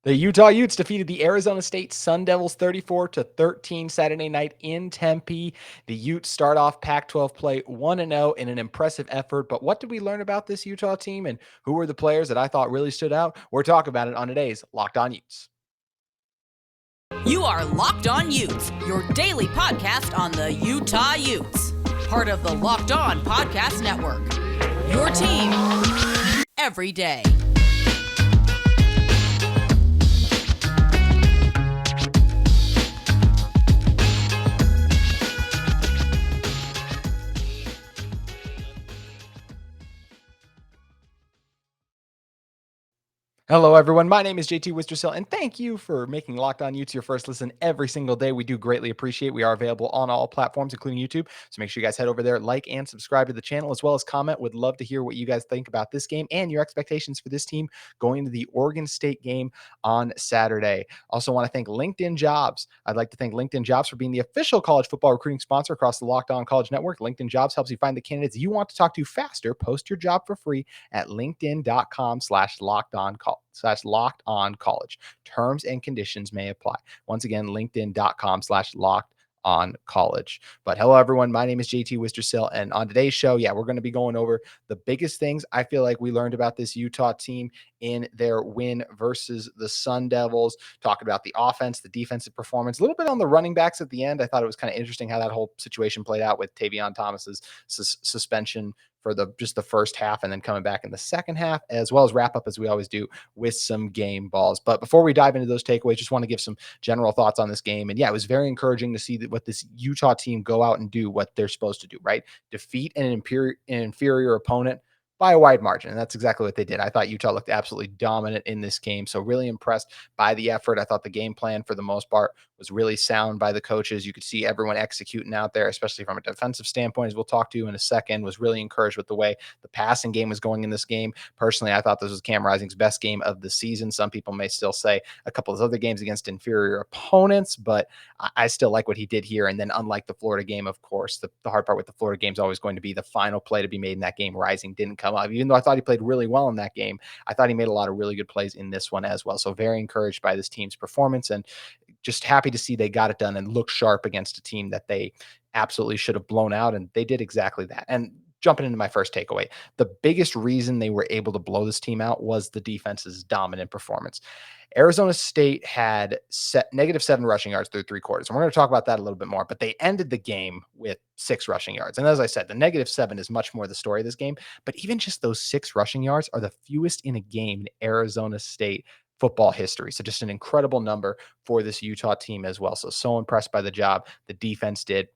The Utah Utes defeated the Arizona State Sun Devils 34-13 Saturday night in Tempe. The Utes start off Pac-12 play 1-0 in an impressive effort. But what did we learn about this Utah team, and who were the players that I thought really stood out? We're talking about it on today's Locked On Utes. You are Locked On Utes, your daily podcast on the Utah Utes. Part of the Locked On Podcast Network. Your team every day. Hello, everyone. My name is JT Wistrcill, and thank you for making Locked On Utes your first listen every single day. We do greatly appreciate. We are available on all platforms, including YouTube. So make sure you guys head over there, like and subscribe to the channel, as well as comment. Would love to hear what you guys think about this game and your expectations for this team going into the Oregon State game on Saturday. Also want to thank LinkedIn Jobs. I'd like to thank LinkedIn Jobs for being the official college football recruiting sponsor across the Locked On College Network. LinkedIn Jobs helps you find the candidates you want to talk to faster. Post your job for free at linkedin.com/locked on college. Terms and conditions may apply. Once again, linkedin.com/locked on college. But hello, everyone. My name is JT Wistrcill, and on today's show, we're going to be going over the biggest things I feel like we learned about this Utah team in their win versus the Sun Devils. Talking about the offense, the defensive performance, a little bit on the running backs at the end. I thought it was kind of interesting how that whole situation played out with Tavion Thomas's suspension for just the first half and then coming back in the second half, as well as wrap up, as we always do, with some game balls. But before we dive into those takeaways, just want to give some general thoughts on this game. And it was very encouraging to see what this Utah team go out and do what they're supposed to do, right? Defeat an inferior opponent by a wide margin. And that's exactly what they did. I thought Utah looked absolutely dominant in this game. So really impressed by the effort. I thought the game plan for the most part was really sound by the coaches. You could see everyone executing out there, especially from a defensive standpoint, as we'll talk to in a second. Was really encouraged with the way the passing game was going in this game. Personally, I thought this was Cam Rising's best game of the season. Some people may still say a couple of other games against inferior opponents, but I still like what he did here. And then unlike the Florida game, of course, the hard part with the Florida game is always going to be the final play to be made in that game. Rising didn't come up. Even though I thought he played really well in that game, I thought he made a lot of really good plays in this one as well. So very encouraged by this team's performance and just happy to see they got it done and look sharp against a team that they absolutely should have blown out. And they did exactly that. And jumping into my first takeaway, the biggest reason they were able to blow this team out was the defense's dominant performance. Arizona State had -7 rushing yards through three quarters. And we're going to talk about that a little bit more, but they ended the game with 6 rushing yards. And as I said, the -7 is much more the story of this game, but even just those 6 rushing yards are the fewest in a game in Arizona State football history. So just an incredible number for this Utah team as well. So impressed by the job the defense did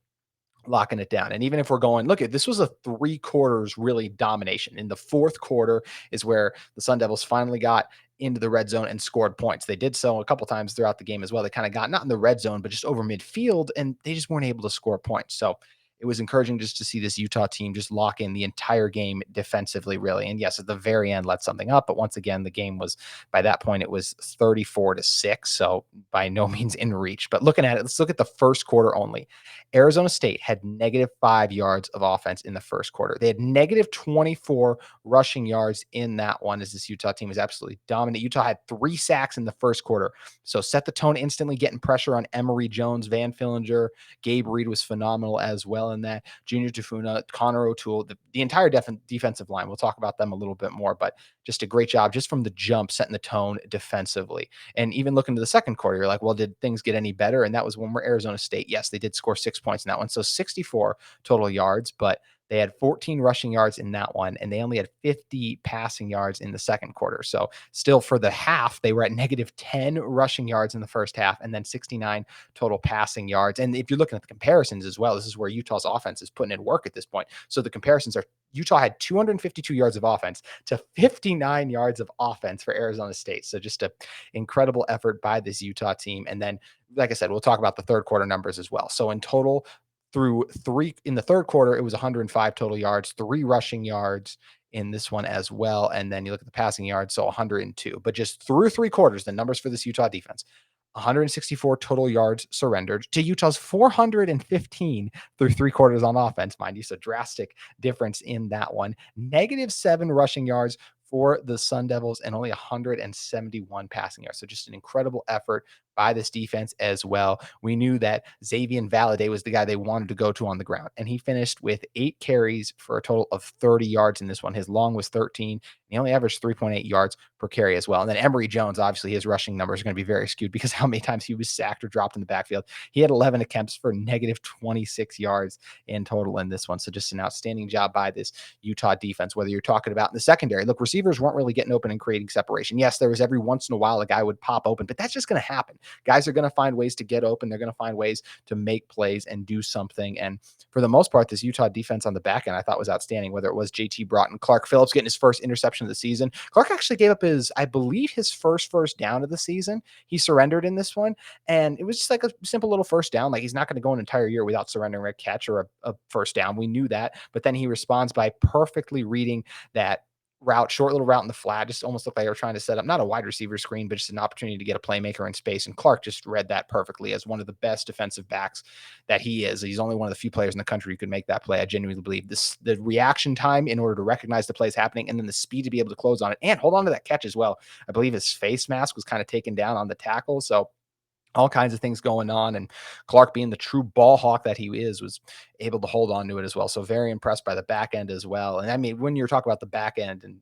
locking it down. And even if we're going, look at this was a 3 quarters really domination. In the fourth quarter is where the Sun Devils finally got into the red zone and scored points. They did so a couple times throughout the game as well. They kind of got not in the red zone, but just over midfield, and they just weren't able to score points. So it was encouraging just to see this Utah team just lock in the entire game defensively, really. And yes, at the very end, let something up. But once again, the game was, by that point, it was 34-6. So by no means in reach. But looking at it, let's look at the first quarter only. Arizona State had -5 yards of offense in the first quarter. They had -24 rushing yards in that one, as this Utah team is absolutely dominant. Utah had 3 sacks in the first quarter. So set the tone instantly, getting pressure on Emory Jones, Van Fillinger. Gabe Reed was phenomenal as well in that. Junior Tafuna, Connor O'Toole, the entire defensive line. We'll talk about them a little bit more, but just a great job just from the jump, setting the tone defensively. And even looking to the second quarter, you're like, well, did things get any better? And that was when we're Arizona State. Yes, they did score 6 points in that one. So 64 total yards, but they had 14 rushing yards in that one, and they only had 50 passing yards in the second quarter. So still for the half, they were at -10 rushing yards in the first half, and then 69 total passing yards. And if you're looking at the comparisons as well, this is where Utah's offense is putting in work at this point. So the comparisons are Utah had 252 yards of offense to 59 yards of offense for Arizona State. So just an incredible effort by this Utah team. And then, like I said, we'll talk about the third quarter numbers as well. So in total, in the third quarter, it was 105 total yards, 3 rushing yards in this one as well. And then you look at the passing yards, so 102. But just through 3 quarters, the numbers for this Utah defense: 164 total yards surrendered to Utah's 415 through 3 quarters on offense, mind you. So drastic difference in that one. -7 rushing yards for the Sun Devils and only 171 passing yards. So just an incredible effort by this defense as well. We knew that Xavier Valade was the guy they wanted to go to on the ground, and he finished with 8 carries for a total of 30 yards in this one. His long was 13. He only averaged 3.8 yards per carry as well. And then Emory Jones, obviously his rushing numbers are going to be very skewed because how many times he was sacked or dropped in the backfield. He had 11 attempts for negative 26 yards in total in this one. So just an outstanding job by this Utah defense, whether you're talking about in the secondary. Look, receivers weren't really getting open and creating separation. Yes, there was every once in a while a guy would pop open, but that's just going to happen. Guys are going to find ways to get open. They're going to find ways to make plays and do something. And for the most part, this Utah defense on the back end I thought was outstanding, whether it was JT Broughton, Clark Phillips getting his first interception of the season. Clark actually gave up I believe his first down of the season. He surrendered in this one, and it was just like a simple little first down. Like, he's not going to go an entire year without surrendering a catch or a first down. We knew that, but then he responds by perfectly reading that short little route in the flat. Just almost looked like they were trying to set up not a wide receiver screen, but just an opportunity to get a playmaker in space. And Clark just read that perfectly as one of the best defensive backs that he is. He's only one of the few players in the country who could make that play. I genuinely believe the reaction time in order to recognize the plays happening, and then the speed to be able to close on it and hold on to that catch as well. I believe his face mask was kind of taken down on the tackle. So all kinds of things going on. And Clark, being the true ball hawk that he is, was able to hold on to it as well. So very impressed by the back end as well. And I mean, when you're talking about the back end and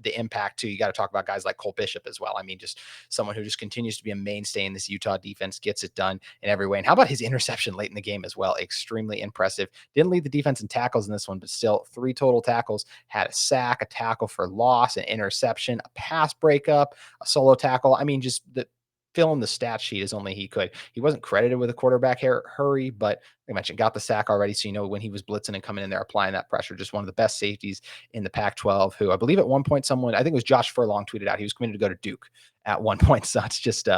the impact too, you got to talk about guys like Cole Bishop as well. I mean, just someone who just continues to be a mainstay in this Utah defense, gets it done in every way. And how about his interception late in the game as well? Extremely impressive. Didn't lead the defense in tackles in this one, but still 3 total tackles, had a sack, a tackle for loss, an interception, a pass breakup, a solo tackle. I mean, just the fill in the stat sheet as only he could. He wasn't credited with a quarterback hurry, but like I mentioned, got the sack already. So, when he was blitzing and coming in there, applying that pressure, just one of the best safeties in the Pac-12, who I believe at one point I think it was Josh Furlong, tweeted out he was committed to go to Duke at one point. So it's just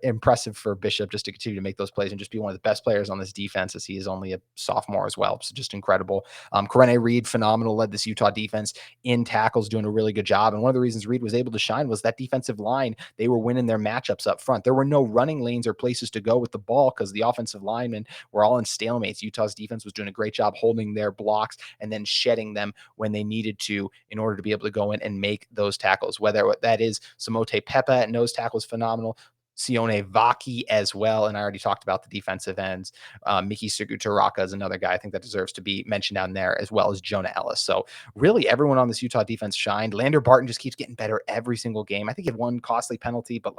impressive for Bishop just to continue to make those plays and just be one of the best players on this defense, as he is only a sophomore as well. So just incredible. Corene Reed, phenomenal, led this Utah defense in tackles, doing a really good job. And one of the reasons Reed was able to shine was that defensive line. They were winning their matchups up front. There were no running lanes or places to go with the ball because the offensive linemen were all in stalemates. Utah's defense was doing a great job holding their blocks and then shedding them when they needed to in order to be able to go in and make those tackles, whether that is Samote Pepa at nose tackle was phenomenal. Sione Vaki as well. And I already talked about the defensive ends. Miki Sugutaraka is another guy I think that deserves to be mentioned down there, as well as Jonah Ellis. So really everyone on this Utah defense shined. Lander Barton just keeps getting better every single game. I think he had one costly penalty, but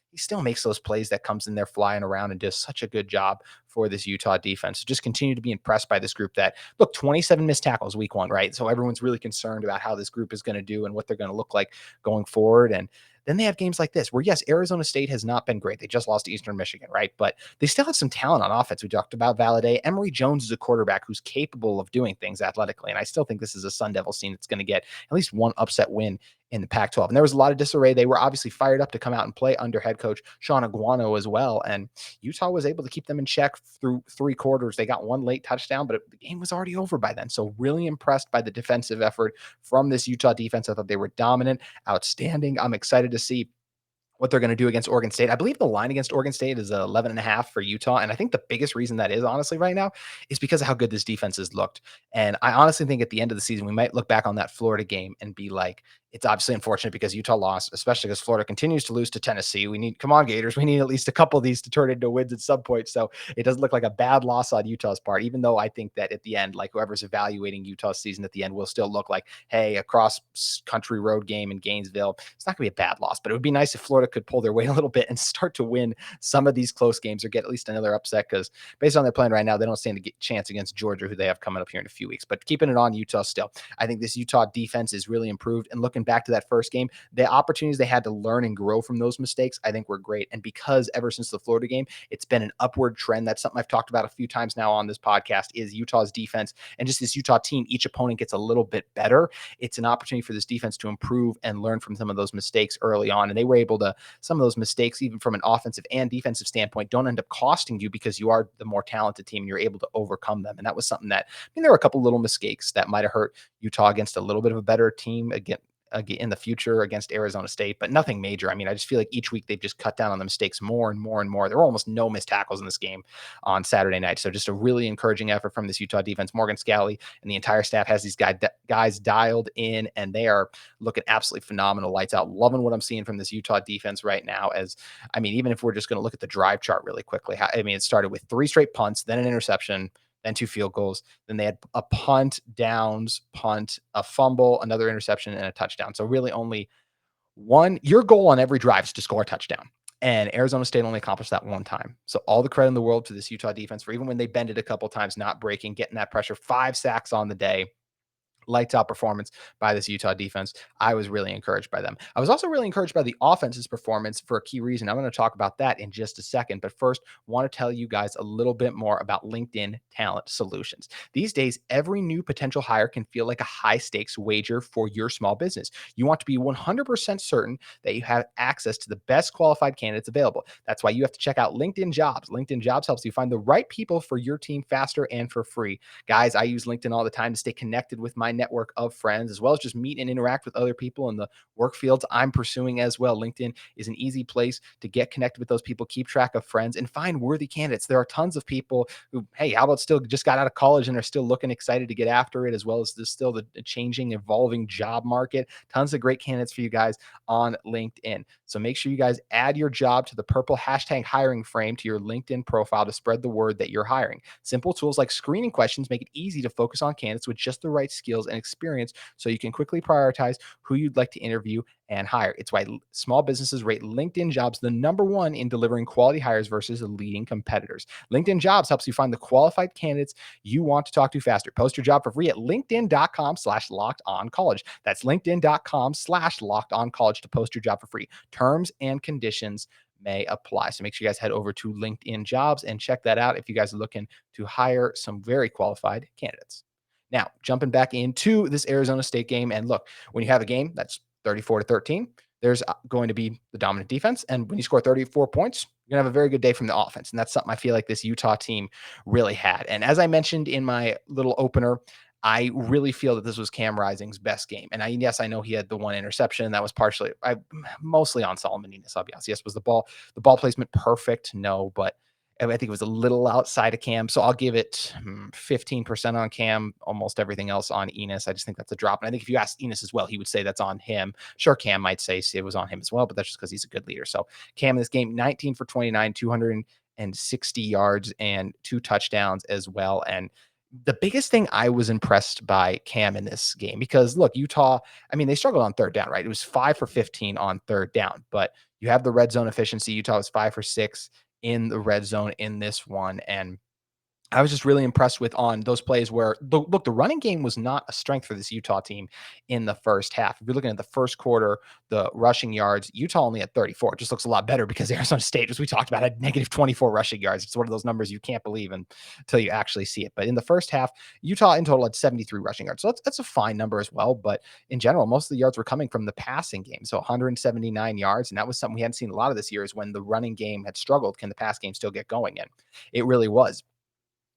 he still makes those plays that comes in there flying around and does such a good job for this Utah defense. So just continue to be impressed by this group that, look, 27 missed tackles week 1, right? So everyone's really concerned about how this group is going to do and what they're going to look like going forward. And then they have games like this where, yes, Arizona State has not been great. They just lost to Eastern Michigan, right? But they still have some talent on offense. We talked about Valade. Emory Jones is a quarterback who's capable of doing things athletically. And I still think this is a Sun Devils team that's going to get at least one upset win in the Pac-12. And there was a lot of disarray. They were obviously fired up to come out and play under head coach Sean Aguano as well. And Utah was able to keep them in check through 3 quarters. They got one late touchdown, but the game was already over by then. So really impressed by the defensive effort from this Utah defense. I thought they were dominant, outstanding. I'm excited to see what they're going to do against Oregon State. I believe the line against Oregon State is 11.5 for Utah. And I think the biggest reason that is, honestly, right now is because of how good this defense has looked. And I honestly think at the end of the season, we might look back on that Florida game and be like, it's obviously unfortunate because Utah lost, especially because Florida continues to lose to Tennessee. Come on, Gators. We need at least a couple of these to turn into wins at some point. So it doesn't look like a bad loss on Utah's part, even though I think that at the end, whoever's evaluating Utah's season at the end will still look like, hey, a cross-country road game in Gainesville, it's not going to be a bad loss. But it would be nice if Florida could pull their weight a little bit and start to win some of these close games or get at least another upset, because based on their plan right now, they don't stand a chance against Georgia, who they have coming up here in a few weeks. But keeping it on Utah still, I think this Utah defense is really improved. And looking back to that first game, the opportunities they had to learn and grow from those mistakes, I think were great. And because ever since the Florida game, it's been an upward trend. That's something I've talked about a few times now on this podcast, is Utah's defense and just this Utah team. Each opponent gets a little bit better. It's an opportunity for this defense to improve and learn from some of those mistakes early on. And they were able to, some of those mistakes, even from an offensive and defensive standpoint, don't end up costing you because you are the more talented team and you're able to overcome them. And that was something that, there were a couple little mistakes that might have hurt Utah against a little bit of a better team, again, in the future against Arizona State, but nothing major. I mean, I just feel like each week they've just cut down on the mistakes more and more and more. There were almost no missed tackles in this game on Saturday night. So just a really encouraging effort from this Utah defense. Morgan Scalley and the entire staff has these guys dialed in, and they are looking absolutely phenomenal. Lights out. Loving what I'm seeing from this Utah defense right now. As I mean, even if we're just going to look at the drive chart really quickly, I mean, it started with 3 straight punts, then an interception, then 2 field goals. Then they had a punt, downs, punt, a fumble, another interception, and a touchdown. So really only your goal on every drive is to score a touchdown. And Arizona State only accomplished that one time. So all the credit in the world to this Utah defense for even when they bended a couple times, not breaking, getting that pressure, 5 sacks on the day. Lights out performance by this Utah defense. I was really encouraged by them. I was also really encouraged by the offense's performance for a key reason. I'm going to talk about that in just a second. But first, want to tell you guys a little bit more about LinkedIn Talent Solutions. These days, every new potential hire can feel like a high stakes wager for your small business. You want to be 100% certain that you have access to the best qualified candidates available. That's why you have to check out LinkedIn Jobs. LinkedIn Jobs helps you find the right people for your team faster and for free. Guys, I use LinkedIn all the time to stay connected with my network of friends, as well as just meet and interact with other people in the work fields I'm pursuing as well. LinkedIn is an easy place to get connected with those people, keep track of friends, and find worthy candidates. There are tons of people who, hey, how about still just got out of college and are still looking excited to get after it, as well as there's still the changing, evolving job market. Tons of great candidates for you guys on LinkedIn. So make sure you guys add your job to the purple hashtag hiring frame to your LinkedIn profile to spread the word that you're hiring. Simple tools like screening questions make it easy to focus on candidates with just the right skills and experience so you can quickly prioritize who you'd like to interview and hire. It's why small businesses rate LinkedIn Jobs the #1 in delivering quality hires versus the leading competitors. LinkedIn Jobs helps you find the qualified candidates you want to talk to faster. Post your job for free at linkedin.com/lockedoncollege. That's linkedin.com/lockedoncollege to post your job for free. Terms and conditions may apply. So make sure you guys head over to LinkedIn Jobs and check that out if you guys are looking to hire some very qualified candidates. Now, jumping back into this Arizona State game, and look, when you have a game that's 34-13, there's going to be the dominant defense. And when you score 34 points, you're going to have a very good day from the offense. And that's something I feel like this Utah team really had. And as I mentioned in my little opener, I really feel that this was Cam Rising's best game. And yes, I know he had the one interception. That was mostly on Solomon Enis, I'll be honest. Yes, was the ball placement perfect? No, but I think it was a little outside of Cam. So I'll give it 15% on Cam, almost everything else on Enis. I just think that's a drop. And I think if you ask Enis as well, he would say that's on him. Sure, Cam might say it was on him as well, but that's just because he's a good leader. So Cam in this game, 19 for 29, 260 yards and 2 touchdowns as well. And the biggest thing I was impressed by Cam in this game, because look, Utah, I mean, they struggled on third down, right? It was 5 for 15 on third down, but you have the red zone efficiency. Utah was 5 for 6 in the red zone in this one. And I was just really impressed with on those plays where the running game was not a strength for this Utah team in the first half. If you're looking at the first quarter, the rushing yards, Utah only had 34. It just looks a lot better because Arizona State, as we talked about, had -24 rushing yards. It's one of those numbers you can't believe until you actually see it. But in the first half, Utah in total had 73 rushing yards. So that's a fine number as well. But in general, most of the yards were coming from the passing game. So 179 yards. And that was something we hadn't seen a lot of this year, is when the running game had struggled, can the pass game still get going? And it really was.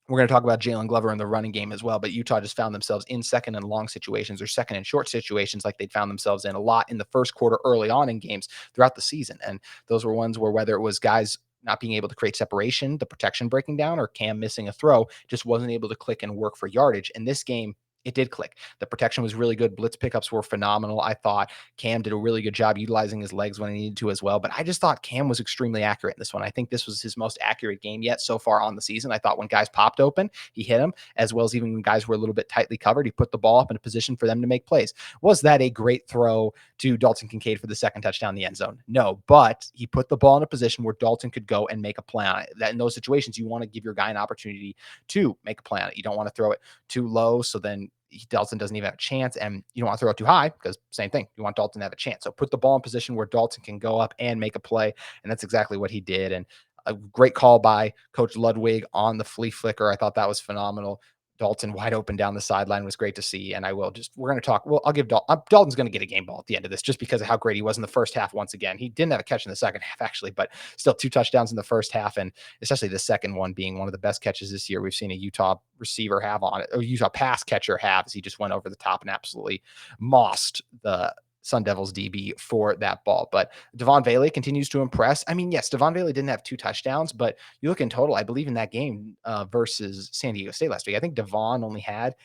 We're going to talk about Jalen Glover in the running game as well, but Utah just found themselves in second and long situations or second and short situations like they'd found themselves in a lot in the first quarter early on in games throughout the season. And those were ones where, whether it was guys not being able to create separation, the protection breaking down, or Cam missing a throw, just wasn't able to click and work for yardage. In this game, it did click. The protection was really good. Blitz pickups were phenomenal. I thought Cam did a really good job utilizing his legs when he needed to as well. But I just thought Cam was extremely accurate in this one. I think this was his most accurate game yet so far on the season. I thought when guys popped open, he hit them, as well as even when guys were a little bit tightly covered, he put the ball up in a position for them to make plays. Was that a great throw to Dalton Knicaide for the second touchdown in the end zone? No, but he put the ball in a position where Dalton could go and make a play on it. That in those situations, you want to give your guy an opportunity to make a play on it. You don't want to throw it too low, so then Dalton doesn't even have a chance, and you don't want to throw it too high because same thing. You want Dalton to have a chance. So put the ball in position where Dalton can go up and make a play, and that's exactly what he did. And a great call by Coach Ludwig on the flea flicker. I thought that was phenomenal. Dalton wide open down the sideline was great to see. And we're going to talk. Well, I'll give Dalton's going to get a game ball at the end of this just because of how great he was in the first half. Once again, he didn't have a catch in the second half, actually, but still 2 touchdowns in the first half. And especially the second one being one of the best catches this year we've seen a Utah receiver have on it, or Utah pass catcher have, as he just went over the top and absolutely mossed the Sun Devils DB for that ball. But Devon Vele continues to impress. I mean, yes, Devon Vele didn't have 2 touchdowns, but you look in total, I believe in that game versus San Diego State last week, I think Devon only had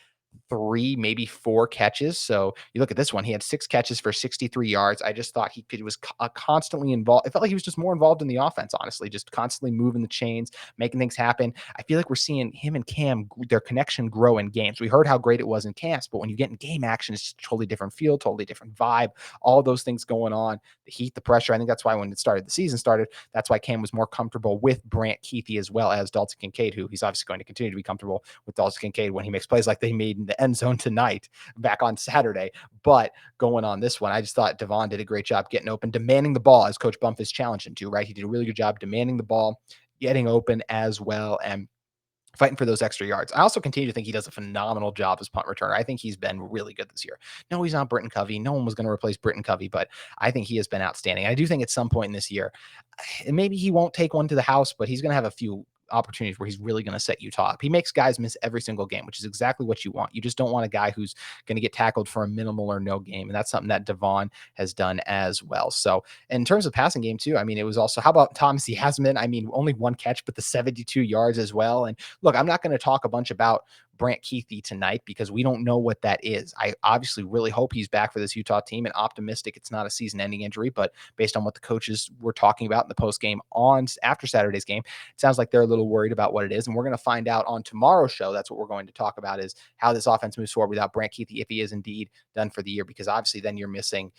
3, maybe 4 catches. So you look at this one, he had 6 catches for 63 yards. I just thought he was constantly involved. It felt like he was just more involved in the offense, honestly, just constantly moving the chains, making things happen. I feel like we're seeing him and Cam, their connection grow in games. We heard how great it was in camps, but when you get in game action, it's a totally different feel, totally different vibe, all those things going on, the heat, the pressure. I think that's why when the season started, that's why Cam was more comfortable with Brant Kuithe as well as Dalton Knicaide, who he's obviously going to continue to be comfortable with Dalton Knicaide when he makes plays like they made in the end zone tonight back on Saturday. But going on this one, I just thought Devon did a great job getting open, demanding the ball as Coach Bumpus challenged him to, right? He did a really good job demanding the ball, getting open as well, and fighting for those extra yards. I also continue to think he does a phenomenal job as punt returner. I think he's been really good this year. No, he's not Britton Covey. No one was going to replace Britton Covey, but I think he has been outstanding. I do think at some point in this year, and maybe he won't take one to the house, but he's going to have a few opportunities where he's really going to set Utah up. He makes guys miss every single game, which is exactly what you want. You just don't want a guy who's going to get tackled for a minimal or no game. And that's something that Devon has done as well. So in terms of passing game too, I mean, it was also, how about Thomas Yasmin? I mean, only 1 catch, but the 72 yards as well. And look, I'm not going to talk a bunch about Brant Kuithe tonight because we don't know what that is. I obviously really hope he's back for this Utah team and optimistic it's not a season-ending injury, but based on what the coaches were talking about in the post game on after Saturday's game, it sounds like they're a little worried about what it is. And we're going to find out on tomorrow's show. That's what we're going to talk about, is how this offense moves forward without Brant Kuithe, if he is indeed done for the year, because obviously then you're missing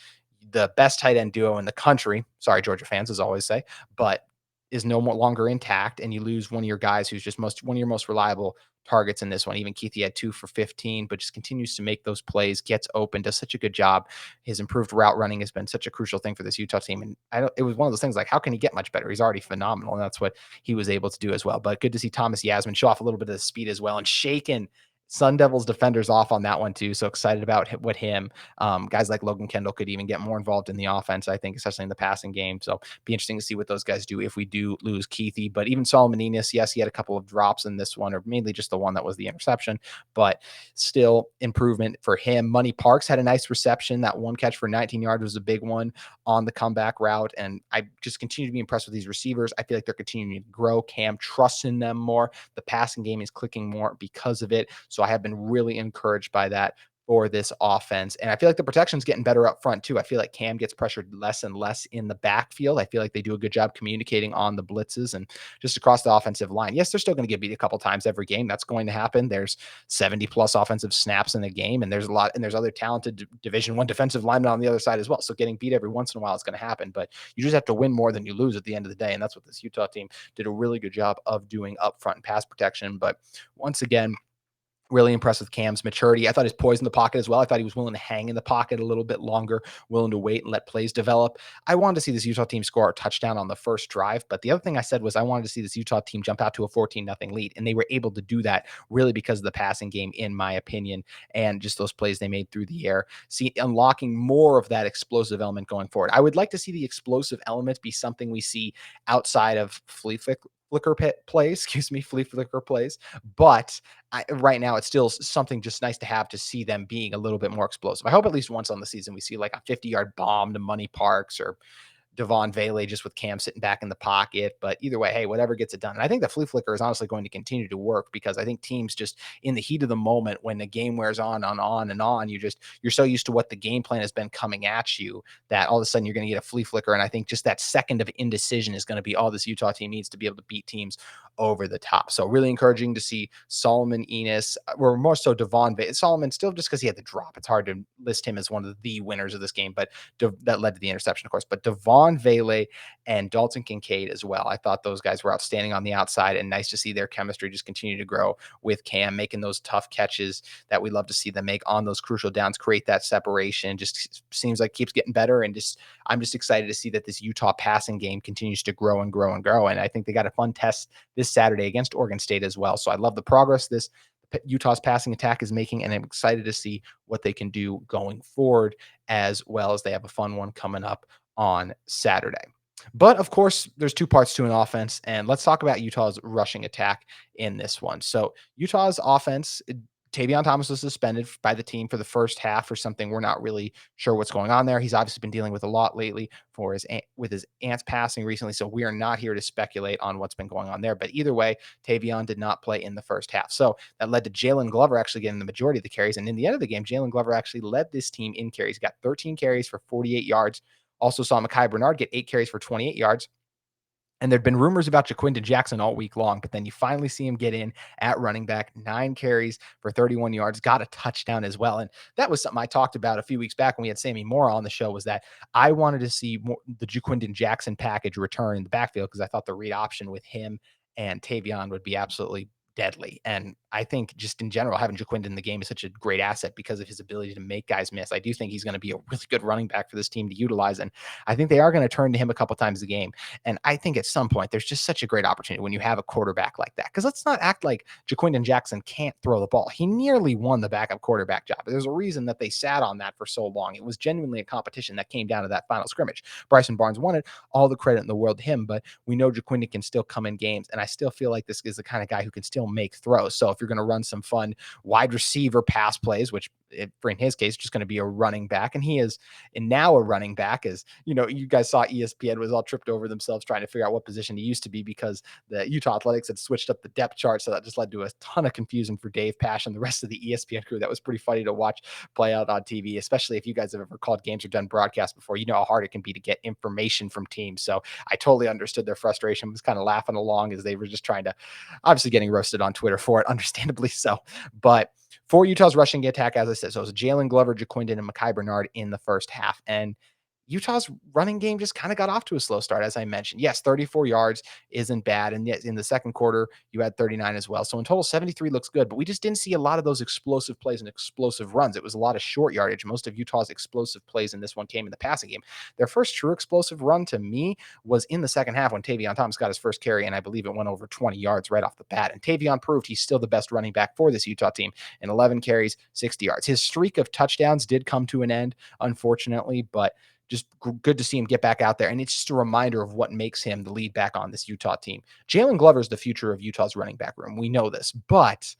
the best tight end duo in the country. Sorry, Georgia fans, as always say, but is no more longer intact, and you lose one of your guys who's just one of your most reliable targets in this one. Even Kuithe had 2 for 15, but just continues to make those plays, gets open, does such a good job. His improved route running has been such a crucial thing for this Utah team. And it was one of those things like, how can he get much better? He's already phenomenal. And that's what he was able to do as well. But good to see Thomas Yasmin show off a little bit of the speed as well and shaking Sun Devils defenders off on that one too. So excited about what him, guys like Logan Kendall could even get more involved in the offense, I think, especially in the passing game. So be interesting to see what those guys do if we do lose Kuithe. But even Solomon Enis, yes, he had a couple of drops in this one, or mainly just the one that was the interception, but still improvement for him. Money Parks had a nice reception. That 1 catch for 19 yards was a big one on the comeback route. And I just continue to be impressed with these receivers. I feel like they're continuing to grow. Cam trusts in them more. The passing game is clicking more because of it. So I have been really encouraged by that for this offense. And I feel like the protection's getting better up front too. I feel like Cam gets pressured less and less in the backfield. I feel like they do a good job communicating on the blitzes and just across the offensive line. Yes, they're still going to get beat a couple times every game. That's going to happen. There's 70 plus offensive snaps in the game, and there's a lot, and there's other talented Division I defensive linemen on the other side as well. So getting beat every once in a while is going to happen, but you just have to win more than you lose at the end of the day. And that's what this Utah team did a really good job of doing up front in pass protection. But once again, really impressed with Cam's maturity. I thought his poise in the pocket as well. I thought he was willing to hang in the pocket a little bit longer, willing to wait and let plays develop. I wanted to see this Utah team score a touchdown on the first drive. But the other thing I said was I wanted to see this Utah team jump out to a 14-0 lead. And they were able to do that really because of the passing game, in my opinion, and just those plays they made through the air. See, unlocking more of that explosive element going forward. I would like to see the explosive element be something we see outside of flea flicker plays. But right now, it's still something just nice to have, to see them being a little bit more explosive. I hope at least once on the season we see like a 50-yard bomb to Money Parks, or Devon Vele just with Cam sitting back in the pocket. But either way, hey, whatever gets it done. And I think the flea flicker is honestly going to continue to work, because I think teams just in the heat of the moment, when the game wears on, you're so used to what the game plan has been coming at you, that all of a sudden you're going to get a flea flicker. And I think just that second of indecision is going to be all this Utah team needs to be able to beat teams over the top. So really encouraging to see Solomon Enis, or more so Devon Vele. Solomon still, just because he had the drop, it's hard to list him as one of the winners of this game, but that led to the interception, of course. But Devon Vele and Dalton Knicaide as well. I thought those guys were outstanding on the outside, and nice to see their chemistry just continue to grow with Cam, making those tough catches that we love to see them make on those crucial downs, create that separation. Just seems like keeps getting better. And I'm just excited to see that this Utah passing game continues to grow and grow and grow. And I think they got a fun test this Saturday against Oregon State as well. So I love the progress this Utah's passing attack is making, and I'm excited to see what they can do going forward, as well as they have a fun one coming up on Saturday. But of course, there's 2 parts to an offense, and let's talk about Utah's rushing attack in this one. So Utah's offense Tavion Thomas was suspended by the team for the first half or something. We're not really sure what's going on there. He's obviously been dealing with a lot lately with his aunt's passing recently, so we are not here to speculate on what's been going on there. But either way, Tavion did not play in the first half, so that led to Jalen Glover actually getting the majority of the carries. And in the end of the game, Jalen Glover actually led this team in carries. He got 13 carries for 48 yards. Also saw Mekhi Bernard get 8 carries for 28 yards. And there'd been rumors about Jaquindon Jackson all week long, but then you finally see him get in at running back, 9 carries for 31 yards, got a touchdown as well. And that was something I talked about a few weeks back when we had Sammy Moore on the show, was that I wanted to see the Jaquindon Jackson package return in the backfield, because I thought the read option with him and Tavion would be absolutely deadly. And I think just in general, having Jaquindon in the game is such a great asset because of his ability to make guys miss. I do think he's going to be a really good running back for this team to utilize. And I think they are going to turn to him a couple times a game. And I think at some point, there's just such a great opportunity when you have a quarterback like that. Because let's not act like Jaquindon Jackson can't throw the ball. He nearly won the backup quarterback job. There's a reason that they sat on that for so long. It was genuinely a competition that came down to that final scrimmage. Bryson Barnes won it. All the credit in the world to him, but we know Jaquindon can still come in games. And I still feel like this is the kind of guy who can still make throws. So if you're going to run some fun wide receiver pass plays, which in his case, just going to be a running back, and he is and now a running back, as you know, you guys saw ESPN was all tripped over themselves trying to figure out what position he used to be because the Utah Athletics had switched up the depth chart. So that just led to a ton of confusion for Dave Pash and the rest of the ESPN crew. That was pretty funny to watch play out on TV, especially if you guys have ever called games or done broadcasts before. You know how hard it can be to get information from teams. So I totally understood their frustration, was kind of laughing along as they were just trying to, obviously getting roasted on Twitter for it, understandably so. But for Utah's rushing attack, as I said, so it was Jalen Glover, Jaquindon, and Mekhi Bernard in the first half. And Utah's running game just kind of got off to a slow start, as I mentioned. Yes, 34 yards isn't bad. And yet in the second quarter, you had 39 as well. So in total, 73 looks good. But we just didn't see a lot of those explosive plays and explosive runs. It was a lot of short yardage. Most of Utah's explosive plays in this one came in the passing game. Their first true explosive run to me was in the second half when Tavion Thomas got his first carry, and I believe it went over 20 yards right off the bat. And Tavion proved he's still the best running back for this Utah team in 11 carries, 60 yards. His streak of touchdowns did come to an end, unfortunately, but just good to see him get back out there. And it's just a reminder of what makes him the lead back on this Utah team. Jalen Glover is the future of Utah's running back room. We know this, but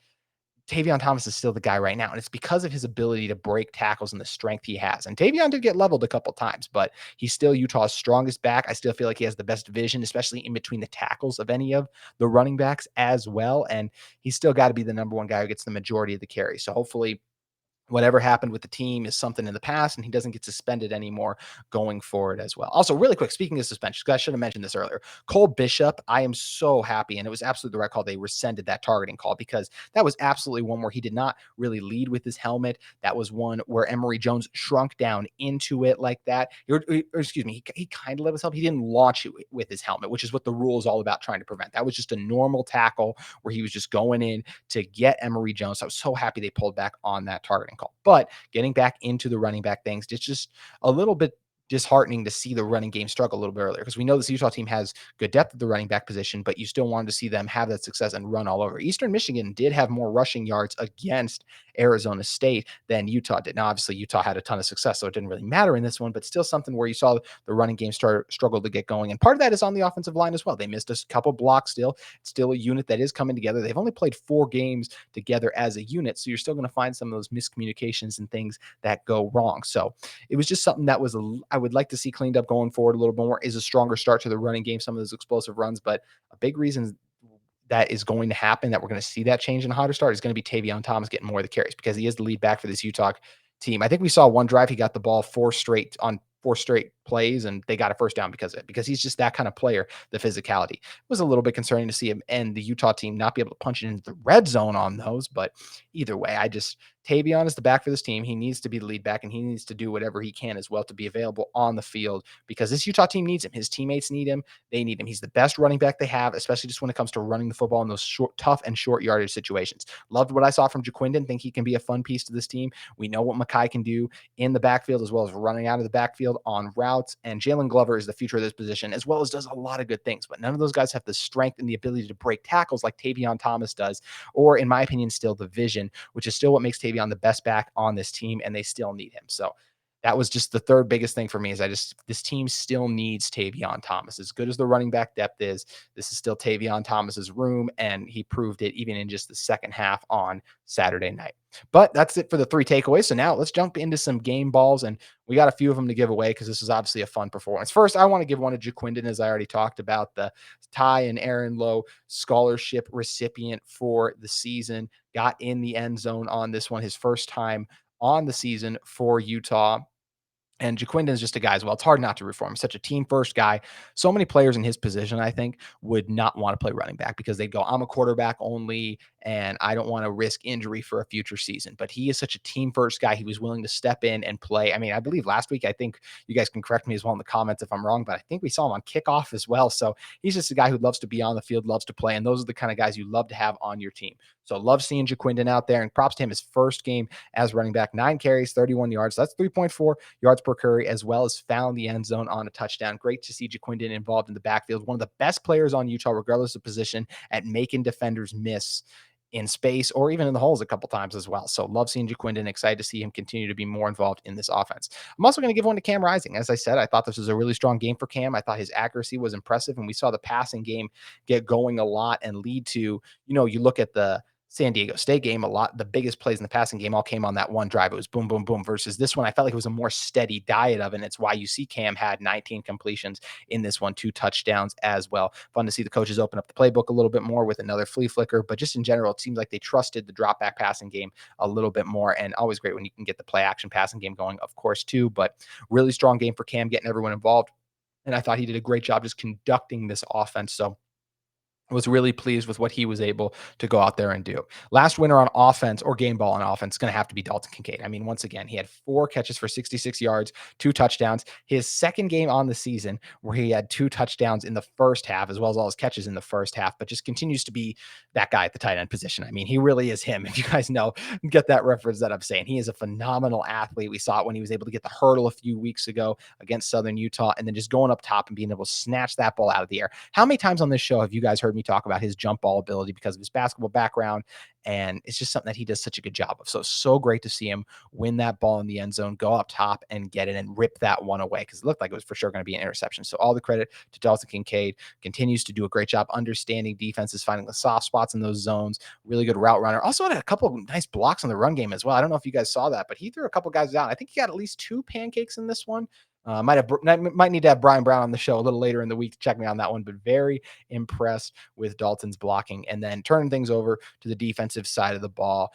Tavion Thomas is still the guy right now. And it's because of his ability to break tackles and the strength he has. And Tavion did get leveled a couple times, but he's still Utah's strongest back. I still feel like he has the best vision, especially in between the tackles of any of the running backs as well. And he's still got to be the number one guy who gets the majority of the carry. So hopefully whatever happened with the team is something in the past and he doesn't get suspended anymore going forward as well. Also, really quick, speaking of suspensions, I should have mentioned this earlier. Cole Bishop, I am so happy, and it was absolutely the right call. They rescinded that targeting call because that was absolutely one where he did not really lead with his helmet. That was one where Emory Jones shrunk down into it like that. He kind of let his helmet. He didn't launch it with his helmet, which is what the rule is all about trying to prevent. That was just a normal tackle where he was just going in to get Emory Jones. So I was so happy they pulled back on that targeting call. But getting back into the running back things, it's just a little bit disheartening to see the running game struggle a little bit earlier because we know this Utah team has good depth at the running back position, but you still wanted to see them have that success and run all over. Eastern Michigan did have more rushing yards against Arizona State than Utah did. Now, obviously, Utah had a ton of success, so it didn't really matter in this one, but still something where you saw the running game struggle to get going. And part of that is on the offensive line as well. They missed a couple blocks still. It's still a unit that is coming together. They've only played 4 games together as a unit, so you're still going to find some of those miscommunications and things that go wrong. So it was just something that I would like to see cleaned up going forward a little bit more, is a stronger start to the running game, some of those explosive runs. But a big reason that is going to happen, that we're going to see that change in a hotter start, is going to be Tavion Thomas getting more of the carries because he is the lead back for this Utah team. I think we saw one drive, he got the ball 4 straight plays and they got a first down because of it, because he's just that kind of player. The physicality was a little bit concerning to see him and the Utah team not be able to punch it into the red zone on those. But either way, Tavion is the back for this team. He needs to be the lead back and he needs to do whatever he can as well to be available on the field because this Utah team needs him. His teammates need him. They need him. He's the best running back they have, especially just when it comes to running the football in those tough and short yardage situations. Loved what I saw from Jaquindon. Think he can be a fun piece to this team. We know what Mekhi can do in the backfield as well as running out of the backfield on routes. And Jalen Glover is the future of this position as well as does a lot of good things. But none of those guys have the strength and the ability to break tackles like Tavion Thomas does, or in my opinion, still the vision, which is still what makes Tavion the best back on this team, and they still need him. So that was just the third biggest thing for me. Is this team still needs Tavion Thomas. As good as the running back depth is, this is still Tavion Thomas's room, and he proved it even in just the second half on Saturday night. But that's it for the 3 takeaways. So now let's jump into some game balls, and we got a few of them to give away because this is obviously a fun performance. First, I want to give one to Jaquindon, as I already talked about, the Ty and Aaron Lowe scholarship recipient for the season. Got in the end zone on this one, his first time on the season for Utah. And Jaquindon is just a guy as well. It's hard not to root for him. Such a team first guy. So many players in his position, I think, would not want to play running back because they'd go, I'm a quarterback only, and I don't want to risk injury for a future season. But he is such a team first guy. He was willing to step in and play. I mean, I believe last week, I think you guys can correct me as well in the comments if I'm wrong, but I think we saw him on kickoff as well. So he's just a guy who loves to be on the field, loves to play. And those are the kind of guys you love to have on your team. So love seeing Jaquindon out there, and props to him, his first game as running back, 9 carries, 31 yards. So that's 3.4 yards per carry, as well as found the end zone on a touchdown. Great to see Jaquindon involved in the backfield. One of the best players on Utah, regardless of position, at making defenders miss in space or even in the holes a couple times as well. So love seeing Jaquindon. Excited to see him continue to be more involved in this offense. I'm also going to give one to Cam Rising. As I said, I thought this was a really strong game for Cam. I thought his accuracy was impressive, and we saw the passing game get going a lot and lead to, you look at the San Diego State game, a lot, the biggest plays in the passing game all came on that one drive. It was boom, boom, boom, versus this one. I felt like it was a more steady diet of it. And it's why you see Cam had 19 completions in this one, 2 touchdowns as well. Fun to see the coaches open up the playbook a little bit more with another flea flicker, but just in general, it seems like they trusted the drop back passing game a little bit more, and always great when you can get the play action passing game going, of course, too. But really strong game for Cam, getting everyone involved. And I thought he did a great job just conducting this offense. So was really pleased with what he was able to go out there and do. Last winner on offense, or game ball on offense, is going to have to be Dalton Knicaide. I mean, once again, he had 4 catches for 66 yards, 2 touchdowns. His second game on the season where he had 2 touchdowns in the first half, as well as all his catches in the first half, but just continues to be that guy at the tight end position. I mean, he really is him. If you guys know, get that reference that I'm saying. He is a phenomenal athlete. We saw it when he was able to get the hurdle a few weeks ago against Southern Utah, and then just going up top and being able to snatch that ball out of the air. How many times on this show have you guys heard me talk about his jump ball ability because of his basketball background? And it's just something that he does such a good job of. So great to see him win that ball in the end zone, go up top and get it and rip that one away, because it looked like it was for sure going to be an interception. So all the credit to Dalton Knicaide. Continues to do a great job understanding defenses, finding the soft spots in those zones. Really good route runner. Also had a couple of nice blocks on the run game as well. I don't know if you guys saw that, but he threw a couple guys down. I think he got at least 2 pancakes in this one. Might need to have Brian Brown on the show a little later in the week to check me on that one, but very impressed with Dalton's blocking. And then turning things over to the defensive side of the ball.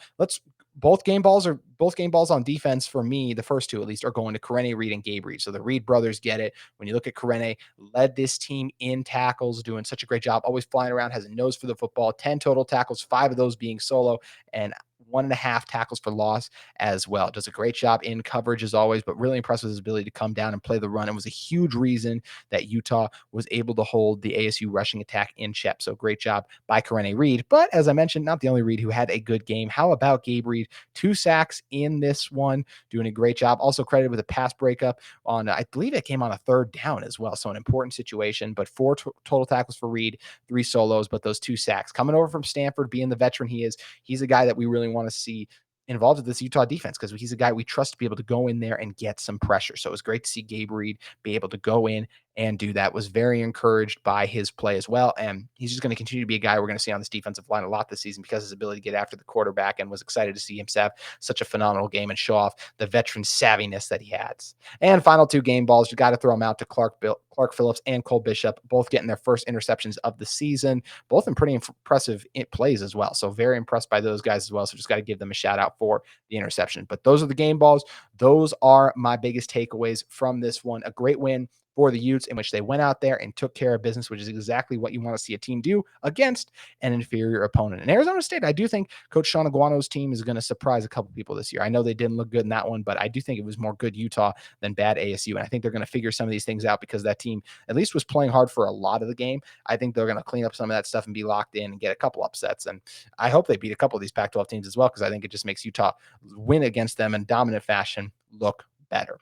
Both game balls on defense for me. The first 2 at least are going to Karene Reed and Gabe Reed. So the Reed brothers get it. When you look at Karene, led this team in tackles, doing such a great job, always flying around, has a nose for the football, 10 total tackles, 5 of those being solo, and 1.5 tackles for loss as well. Does a great job in coverage as always, but really impressed with his ability to come down and play the run. It was a huge reason that Utah was able to hold the ASU rushing attack in check. So great job by Karene Reed. But as I mentioned, not the only Reed who had a good game. How about Gabe Reed? 2 sacks in this one, doing a great job. Also credited with a pass breakup on, I believe it came on a 3rd down as well. So an important situation, but 4 total tackles for Reed, 3 solos, but those 2 sacks. Coming over from Stanford, being the veteran he is, he's a guy that we really want to see involved with this Utah defense, because he's a guy we trust to be able to go in there and get some pressure. So it was great to see Gabe Reed be able to go in and do that. Was very encouraged by his play as well. And he's just going to continue to be a guy we're going to see on this defensive line a lot this season because of his ability to get after the quarterback, and was excited to see him have such a phenomenal game and show off the veteran savviness that he has. And final 2 game balls, you got to throw them out to Clark Phillips and Cole Bishop, both getting their first interceptions of the season, both in pretty impressive plays as well. So very impressed by those guys as well. So just got to give them a shout out for the interception. But those are the game balls. Those are my biggest takeaways from this one. A great win for the Utes, in which they went out there and took care of business, which is exactly what you want to see a team do against an inferior opponent. In Arizona State, I do think Coach Sean Aguano's team is going to surprise a couple people this year. I know they didn't look good in that one, but I do think it was more good Utah than bad ASU. And I think they're going to figure some of these things out, because that team at least was playing hard for a lot of the game. I think they're going to clean up some of that stuff and be locked in and get a couple upsets. And I hope they beat a couple of these Pac-12 teams as well, because I think it just makes Utah win against them in dominant fashion look better.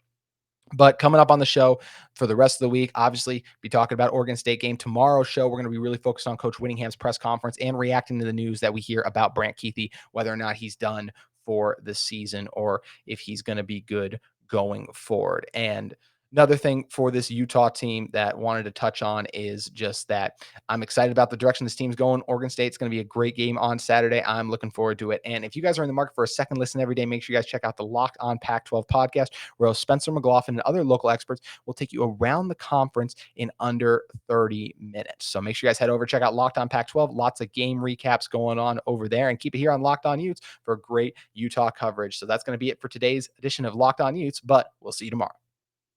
But coming up on the show for the rest of the week, obviously, be talking about Oregon State game. Tomorrow's show, we're going to be really focused on Coach Whittingham's press conference and reacting to the news that we hear about Brant Keithy, whether or not he's done for the season or if he's going to be good going forward. And another thing for this Utah team that wanted to touch on is just that I'm excited about the direction this team's going. Oregon State's going to be a great game on Saturday. I'm looking forward to it. And if you guys are in the market for a second listen every day, make sure you guys check out the Locked On Pac-12 podcast, where Spencer McLaughlin and other local experts will take you around the conference in under 30 minutes. So make sure you guys head over, check out Locked On Pac-12. Lots of game recaps going on over there, and keep it here on Locked On Utes for great Utah coverage. So that's going to be it for today's edition of Locked On Utes, but we'll see you tomorrow.